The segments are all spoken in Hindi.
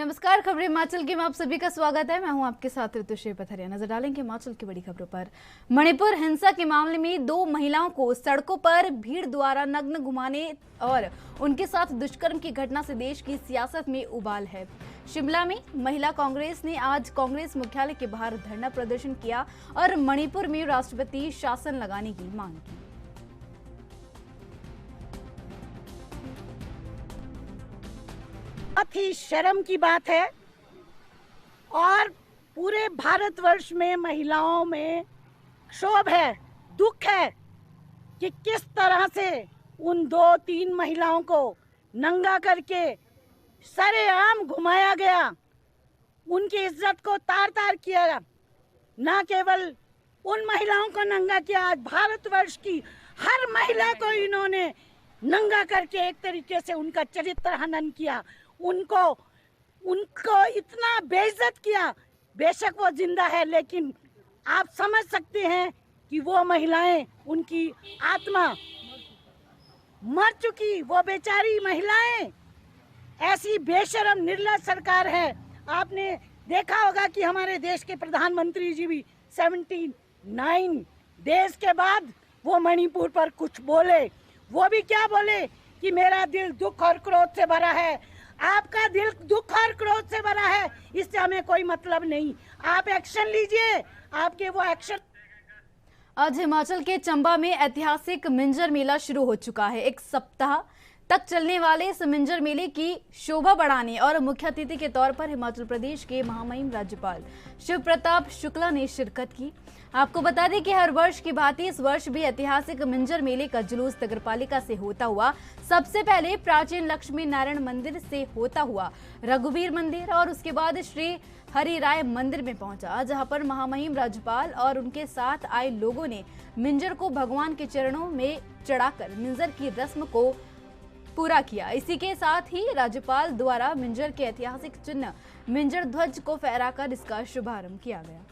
नमस्कार, खबरें हिमाचल के में आप सभी का स्वागत है। मैं हूं आपके साथ ऋतुश्री पथरिया। नजर डालेंगे हिमाचल की बड़ी खबरों पर। मणिपुर हिंसा के मामले में 2 महिलाओं को सड़कों पर भीड़ द्वारा नग्न घुमाने और उनके साथ दुष्कर्म की घटना से देश की सियासत में उबाल है। शिमला में महिला कांग्रेस ने आज कांग्रेस मुख्यालय के बाहर धरना प्रदर्शन किया और मणिपुर में राष्ट्रपति शासन लगाने की मांग की। बहुत ही शर्म की बात है और पूरे भारतवर्ष में महिलाओं में क्षोभ है, दुख है कि किस तरह से उन 2-3 महिलाओं को नंगा करके सरेआम घुमाया गया, उनकी इज्जत को तार तार किया। न केवल उन महिलाओं को नंगा किया, आज भारतवर्ष की हर महिला को इन्होंने नंगा करके एक तरीके से उनका चरित्र हनन किया, उनको इतना बेइज्जत किया। बेशक वो जिंदा है, लेकिन आप समझ सकते हैं कि वो महिलाएं, उनकी आत्मा मर चुकी, वो बेचारी महिलाएं। ऐसी बेशरम निर्लज्ज सरकार है। आपने देखा होगा कि हमारे देश के प्रधानमंत्री जी भी 79 डेज के बाद वो मणिपुर पर कुछ बोले। वो भी क्या बोले कि मेरा दिल दुख और क्रोध से भरा है। आपका दिल दुख और क्रोध से भरा है, इससे हमें कोई मतलब नहीं। आप एक्शन लीजिए, आपके वो एक्शन। आज हिमाचल के चंबा में ऐतिहासिक मिंजर मेला शुरू हो चुका है। 1 सप्ताह तक चलने वाले इस मिंजर मेले की शोभा बढ़ाने और मुख्य अतिथि के तौर पर हिमाचल प्रदेश के महामहिम राज्यपाल शिव प्रताप शुक्ला ने शिरकत की। आपको बता दें कि हर वर्ष की भांति इस वर्ष भी ऐतिहासिक मिंजर मेले का जुलूस नगरपालिका से होता हुआ सबसे पहले प्राचीन लक्ष्मी नारायण मंदिर से होता हुआ रघुवीर मंदिर और उसके बाद श्री हरि राय मंदिर में पहुंचा, जहां पर महामहिम राज्यपाल और उनके साथ आए लोगों ने मिंजर को भगवान के चरणों में चढ़ाकर मिंजर की रस्म को पूरा किया। इसी के साथ ही राज्यपाल द्वारा मिंजर के ऐतिहासिक चिन्ह मिंजर ध्वज को फहराकर इसका शुभारंभ किया गया।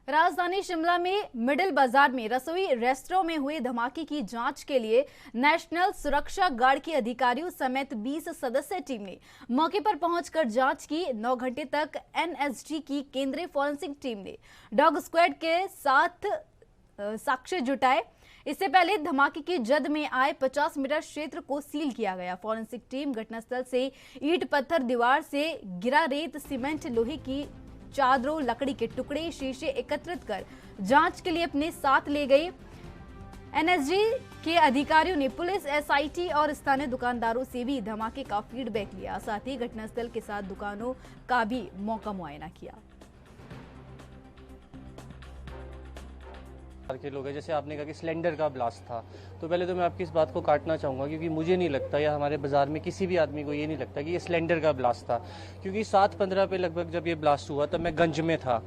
राजधानी शिमला में मिडिल बाजार में रसोई रेस्टोरेंट में हुए धमाके की जांच के लिए नेशनल सुरक्षा गार्ड के अधिकारियों समेत 20 सदस्यीय टीम ने मौके पर पहुंचकर जांच की। 9 घंटे तक एनएसजी की केंद्रीय फॉरेंसिक टीम ने डॉग स्क्वाड के साथ साक्ष्य जुटाए। इससे पहले धमाके की जद में आए 50 मीटर क्षेत्र को सील किया गया। फॉरेंसिक टीम घटनास्थल से ईंट पत्थर, दीवार से गिरा रेत, सीमेंट, लोहे की चादरों, लकड़ी के टुकड़े, शीशे एकत्रित कर जांच के लिए अपने साथ ले गई। एनएसजी के अधिकारियों ने पुलिस, एसआईटी और स्थानीय दुकानदारों से भी धमाके का फीडबैक लिया। साथ ही घटनास्थल के साथ दुकानों का भी मौका मुआयना किया। के लोग हैं, जैसे आपने कहा कि सिलेंडर का ब्लास्ट था, तो पहले तो मैं आपकी इस बात को काटना चाहूँगा, क्योंकि मुझे नहीं लगता या हमारे बाजार में किसी भी आदमी को ये नहीं लगता कि ये सिलेंडर का ब्लास्ट था। क्योंकि 7:15 पे लगभग जब ये ब्लास्ट हुआ तब मैं गंज में था,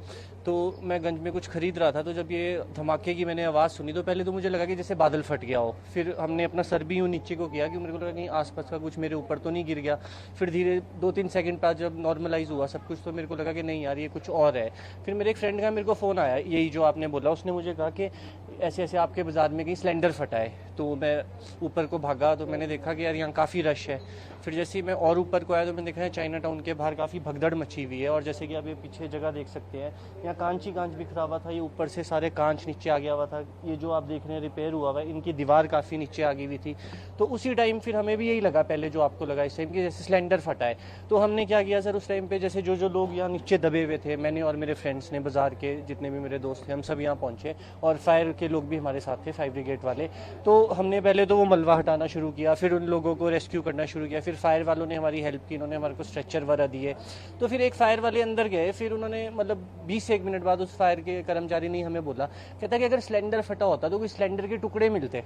तो मैं गंज में कुछ खरीद रहा था। तो जब ये धमाके की मैंने आवाज़ सुनी तो पहले तो मुझे लगा कि जैसे बादल फट गया हो। फिर हमने अपना सर भी यूँ नीचे को किया कि मेरे को लगा कहीं आसपास का कुछ मेरे ऊपर तो नहीं गिर गया। फिर धीरे 2-3 सेकंड बाद जब नॉर्मलाइज हुआ सब कुछ, तो मेरे को लगा कि नहीं यार ये कुछ और है। फिर मेरे एक फ्रेंड का मेरे को फ़ोन आया, यही जो आपने बोला, उसने मुझे कहा कि ऐसे ऐसे आपके बाज़ार में कहीं सिलेंडर फटा है। तो मैं ऊपर को भागा तो मैंने देखा कि यार यहाँ काफ़ी रश है। फिर जैसे ही मैं और ऊपर को आया तो मैंने देखा है चाइना टाउन के बाहर काफ़ी भगदड़ मची हुई है। और जैसे कि आप ये पीछे जगह देख सकते हैं, यहाँ कांच ही कांच बिखरा हुआ था, ये ऊपर से सारे कांच नीचे आ गया हुआ था। ये जो आप देख रहे हैं रिपेयर हुआ हुआ है, इनकी दीवार काफ़ी नीचे आ गई हुई थी। तो उसी टाइम फिर हमें भी यही लगा पहले जो आपको लगा इस टाइम कि जैसे सिलेंडर फटा है। तो हमने क्या किया सर, उस टाइम पर जैसे जो लोग यहाँ नीचे दबे हुए थे, मैंने और मेरे फ्रेंड्स ने, बाज़ार के जितने भी मेरे दोस्त थे, हम सब यहाँ पहुँचे और फायर के लोग भी हमारे साथ थे, फायर ब्रिगेड वाले। तो हमने पहले तो वो मलबा हटाना शुरू किया, फिर उन लोगों को रेस्क्यू करना शुरू किया। फिर फायर वालों ने हमारी हेल्प की, इन्होंने हमारे को स्ट्रेचर वगैरह दिए। तो फिर एक फायर वाले अंदर गए, फिर उन्होंने मतलब 20 मिनट बाद उस फायर के कर्मचारी ने हमें बोला, कहता कि अगर सिलेंडर फटा होता तो कोई सिलेंडर के टुकड़े मिलते,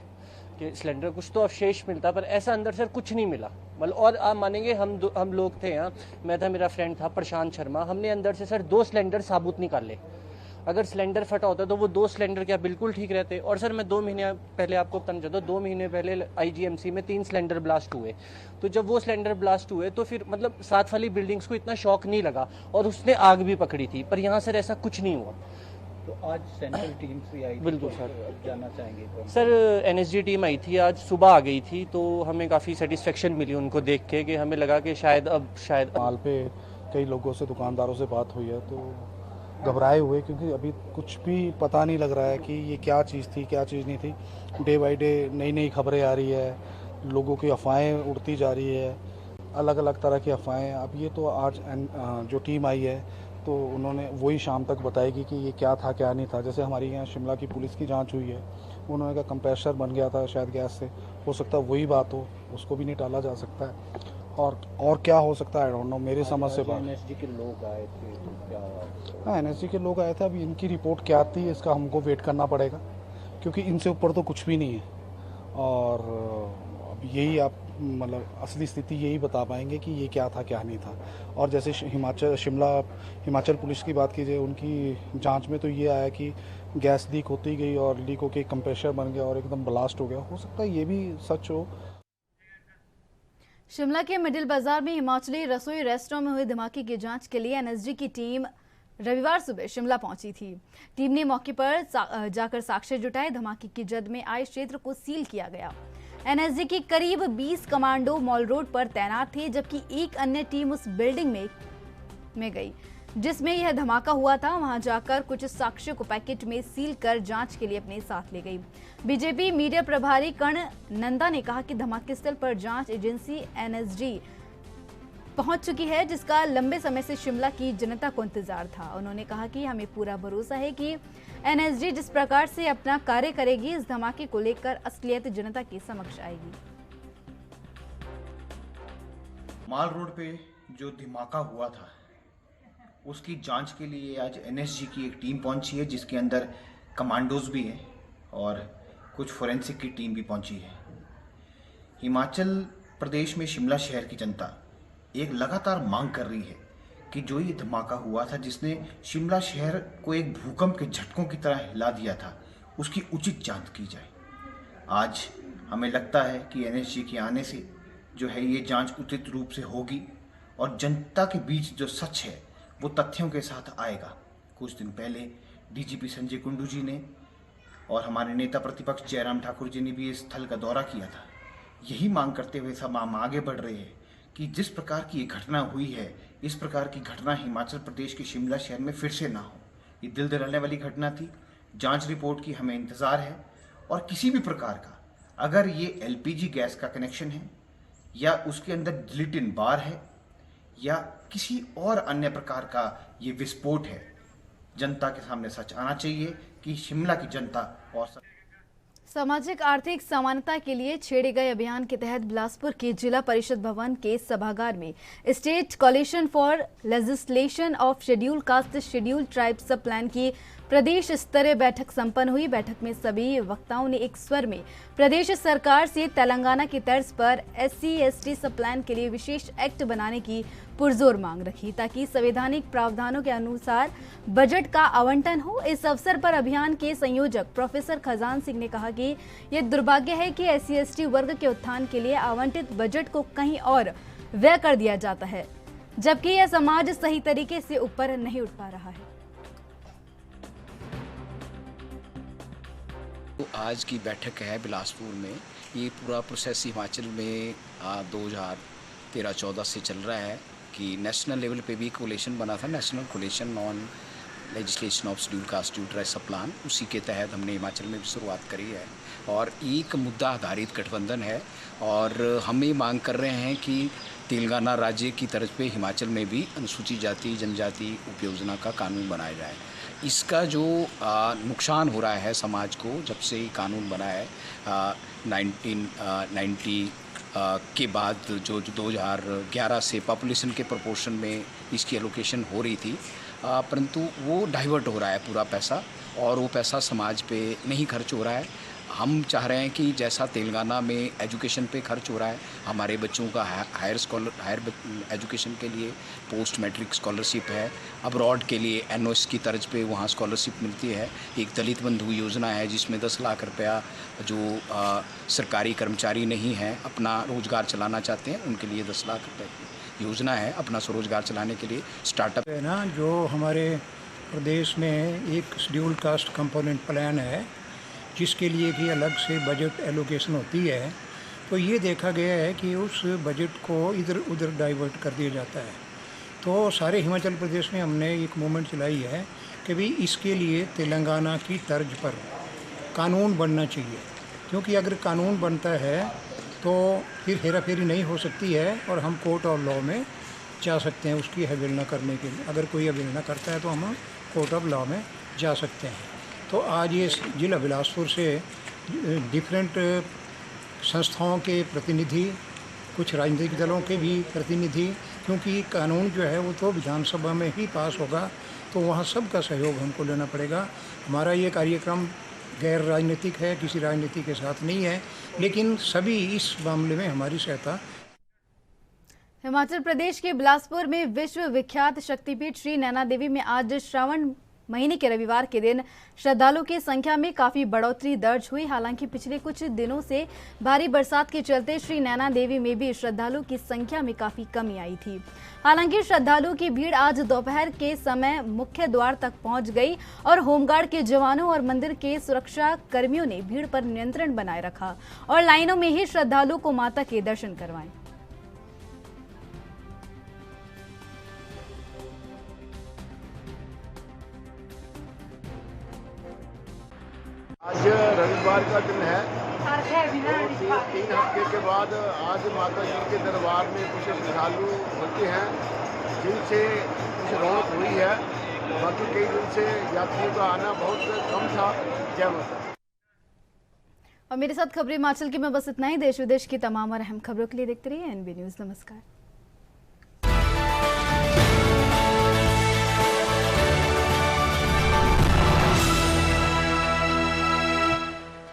कि सिलेंडर कुछ तो अवशेष मिलता, पर ऐसा अंदर सर कुछ नहीं मिला। मतलब और आप मानेंगे हम लोग थे यहाँ, मैं था, मेरा फ्रेंड था प्रशांत शर्मा, हमने अंदर से सर 2 सिलेंडर साबुत निकाले। अगर सिलेंडर फटा होता तो वो 2 सिलेंडर क्या बिल्कुल ठीक रहते। और सर मैं 2 महीने पहले आपको बताना चाहता हूँ, 2 महीने पहले आईजीएमसी में 3 सिलेंडर ब्लास्ट हुए। तो जब वो सिलेंडर ब्लास्ट हुए तो फिर मतलब साथ वाली बिल्डिंग्स को इतना शॉक नहीं लगा और उसने आग भी पकड़ी थी, पर यहाँ सर ऐसा कुछ नहीं हुआ। तो आज सेंट्रल टीम से आई थी, बिल्कुल तो सर। अब जानना चाहेंगे तो सर एनएसजी टीम आई थी, आज सुबह आ गई थी, तो हमें काफ़ी सेटिस्फेक्शन मिली उनको देख के कि हमें लगा कि शायद माल पे कई लोगों से, दुकानदारों से बात हुई है, तो घबराए हुए, क्योंकि अभी कुछ भी पता नहीं लग रहा है कि ये क्या चीज़ थी, क्या चीज़ नहीं थी। डे बाय डे नई नई खबरें आ रही है, लोगों की अफवाहें उड़ती जा रही है, अलग अलग तरह की अफवाहें। अब ये तो आज जो टीम आई है तो उन्होंने वही शाम तक बताएगी कि ये क्या था क्या नहीं था। जैसे हमारी यहाँ शिमला की पुलिस की जांच हुई है, उन्होंने कहा कंप्रेसर बन गया था शायद गैस से, हो सकता है वही बात हो, उसको भी नहीं टाला जा सकता है। और क्या हो सकता है आई डोंट नो, मेरी समझ से बात। एनएसजी के लोग आए थे तो क्या? हाँ, एनएसजी के लोग आए थे, अभी इनकी रिपोर्ट क्या आती है इसका हमको वेट करना पड़ेगा, क्योंकि इनसे ऊपर तो कुछ भी नहीं है। और अब यही आप मतलब असली स्थिति यही बता पाएंगे कि ये क्या था क्या नहीं था। और जैसे हिमाचल पुलिस की बात कीजिए, उनकी जांच में तो ये आया कि गैस लीक होती गई और लीक होकर कंप्रेसर बन गया और एकदम ब्लास्ट हो गया। हो सकता है ये भी सच हो। शिमला के मिडिल बाजार में हिमाचली रसोई रेस्टोरेंट में हुई धमाके की जांच के लिए एनएसजी की टीम रविवार सुबह शिमला पहुंची थी। टीम ने मौके पर जाकर साक्ष्य जुटाए। धमाके की जद में आए क्षेत्र को सील किया गया। एनएसजी की करीब 20 कमांडो मॉल रोड पर तैनात थे, जबकि एक अन्य टीम उस बिल्डिंग में गई जिसमें यह धमाका हुआ था। वहां जाकर कुछ साक्ष्यों को पैकेट में सील कर जांच के लिए अपने साथ ले गई। बीजेपी मीडिया प्रभारी कर्ण नंदा ने कहा कि धमाके स्थल पर जांच एजेंसी एनएसजी पहुंच चुकी है, जिसका लंबे समय से शिमला की जनता को इंतजार था। उन्होंने कहा कि हमें पूरा भरोसा है कि एनएसजी जिस प्रकार से अपना कार्य करेगी, इस धमाके को लेकर असलियत जनता के समक्ष आएगी। माल रोड पे जो धमाका हुआ था उसकी जांच के लिए आज एनएसजी की एक टीम पहुंची है, जिसके अंदर कमांडोज भी हैं और कुछ फोरेंसिक की टीम भी पहुंची है। हिमाचल प्रदेश में शिमला शहर की जनता एक लगातार मांग कर रही है कि जो ये धमाका हुआ था, जिसने शिमला शहर को एक भूकंप के झटकों की तरह हिला दिया था, उसकी उचित जांच की जाए। आज हमें लगता है कि एनएसजी के आने से जो है ये जांच उचित रूप से होगी और जनता के बीच जो सच है वो तथ्यों के साथ आएगा। कुछ दिन पहले डीजीपी संजय कुंडू जी ने और हमारे नेता प्रतिपक्ष जयराम ठाकुर जी ने भी इस स्थल का दौरा किया था। यही मांग करते हुए सब हम आगे बढ़ रहे हैं कि जिस प्रकार की ये घटना हुई है, इस प्रकार की घटना हिमाचल प्रदेश के शिमला शहर में फिर से ना हो। ये दिल दहलाने वाली घटना थी। जांच रिपोर्ट की हमें इंतज़ार है और किसी भी प्रकार का अगर ये एलपीजी गैस का कनेक्शन है या उसके अंदर जिलेटिन बार है या किसी और अन्य प्रकार का ये विस्फोट है, जनता के सामने सच आना चाहिए कि शिमला की जनता और सामाजिक आर्थिक समानता के लिए छेड़े गए अभियान के तहत बिलासपुर के जिला परिषद भवन के सभागार में state coalition for legislation of schedule caste schedule tribe sub plan की प्रदेश स्तरीय बैठक संपन्न हुई। बैठक में सभी वक्ताओं ने एक स्वर में प्रदेश सरकार से तेलंगाना की तर्ज पर SC/ST सब प्लान के लिए विशेष एक्ट बनाने की पुरजोर मांग रखी, ताकि संवैधानिक प्रावधानों के अनुसार बजट का आवंटन हो। इस अवसर पर अभियान के संयोजक प्रोफेसर खजान सिंह ने कहा कि यह दुर्भाग्य है कि SC/ST वर्ग के उत्थान के लिए आवंटित बजट को कहीं और व्यय कर दिया जाता है, जबकि यह समाज सही तरीके से ऊपर नहीं उठ पा रहा है। तो आज की बैठक है बिलासपुर में। ये पूरा प्रोसेस हिमाचल में 2013-14 से चल रहा है कि नेशनल लेवल पे भी कोलिशन बना था, national coalition on legislation of schedule caste schedule tribe sub plan. उसी के तहत हमने हिमाचल में भी शुरुआत करी है और एक मुद्दा आधारित गठबंधन है और हम ये मांग कर रहे हैं कि तेलंगाना राज्य की तर्ज पे हिमाचल में भी अनुसूचित जाति जनजाति उपयोजना का कानून बनाया जाए। इसका जो नुकसान हो रहा है समाज को जब से ये कानून बना है 1990 के बाद जो 2011 से पॉपुलेशन के प्रोपोर्शन में इसकी एलोकेशन हो रही थी, परंतु वो डाइवर्ट हो रहा है पूरा पैसा और वो पैसा समाज पे नहीं खर्च हो रहा है। हम चाह रहे हैं कि जैसा तेलंगाना में एजुकेशन पे खर्च हो रहा है, हमारे बच्चों का हायर एजुकेशन के लिए पोस्ट मैट्रिक स्कॉलरशिप है, अब्रॉड के लिए NOS की तर्ज पे वहाँ स्कॉलरशिप मिलती है। एक दलित बंधु योजना है जिसमें 10 लाख रुपया जो सरकारी कर्मचारी नहीं हैं अपना रोज़गार चलाना चाहते हैं उनके लिए 10 लाख रुपये की योजना है अपना स्वरोजगार चलाने के लिए। स्टार्टअप है ना, जो हमारे प्रदेश में एक शेड्यूल कास्ट कंपोनेंट प्लान है जिसके लिए कि अलग से बजट एलोकेशन होती है, तो ये देखा गया है कि उस बजट को इधर उधर डाइवर्ट कर दिया जाता है। तो सारे हिमाचल प्रदेश में हमने एक मूवमेंट चलाई है कि भाई इसके लिए तेलंगाना की तर्ज पर कानून बनना चाहिए, क्योंकि अगर कानून बनता है तो फिर हेरा फेरी नहीं हो सकती है और हम कोर्ट ऑफ लॉ में जा सकते हैं उसकी अवहेलना करने के लिए। अगर कोई अवहेलना करता है तो हम कोर्ट ऑफ लॉ में जा सकते हैं। तो आज ये जिला बिलासपुर से डिफरेंट संस्थाओं के प्रतिनिधि, कुछ राजनीतिक दलों के भी प्रतिनिधि, क्योंकि कानून जो है वो तो विधानसभा में ही पास होगा, तो वहाँ सबका सहयोग हमको लेना पड़ेगा। हमारा ये कार्यक्रम गैर राजनीतिक है, किसी राजनीति के साथ नहीं है, लेकिन सभी इस मामले में हमारी सहायता। हिमाचल प्रदेश के बिलासपुर में विश्व विख्यात शक्तिपीठ श्री नैना देवी में आज श्रावण महीने के रविवार के दिन श्रद्धालुओं की संख्या में काफी बढ़ोतरी दर्ज हुई। हालांकि पिछले कुछ दिनों से भारी बरसात के चलते श्री नैना देवी में भी श्रद्धालुओं की संख्या में काफी कमी आई थी। हालांकि श्रद्धालुओं की भीड़ आज दोपहर के समय मुख्य द्वार तक पहुंच गई और होमगार्ड के जवानों और मंदिर के सुरक्षा कर्मियों ने भीड़ पर नियंत्रण बनाए रखा और लाइनों में ही श्रद्धालुओं को माता के दर्शन करवाए। आज रविवार का दिन है और 3 हफ्ते के बाद आज माता जी के दरबार में कुछ श्रद्धालु होते हैं जिनसे कुछ रौनक हुई है। बाकी कई दिन से यात्रियों का आना बहुत कम था। जय माता। और मेरे साथ खबरें हिमाचल की में बस इतना ही। देश विदेश की तमाम और अहम खबरों के लिए देखते रहिए NB न्यूज़। नमस्कार।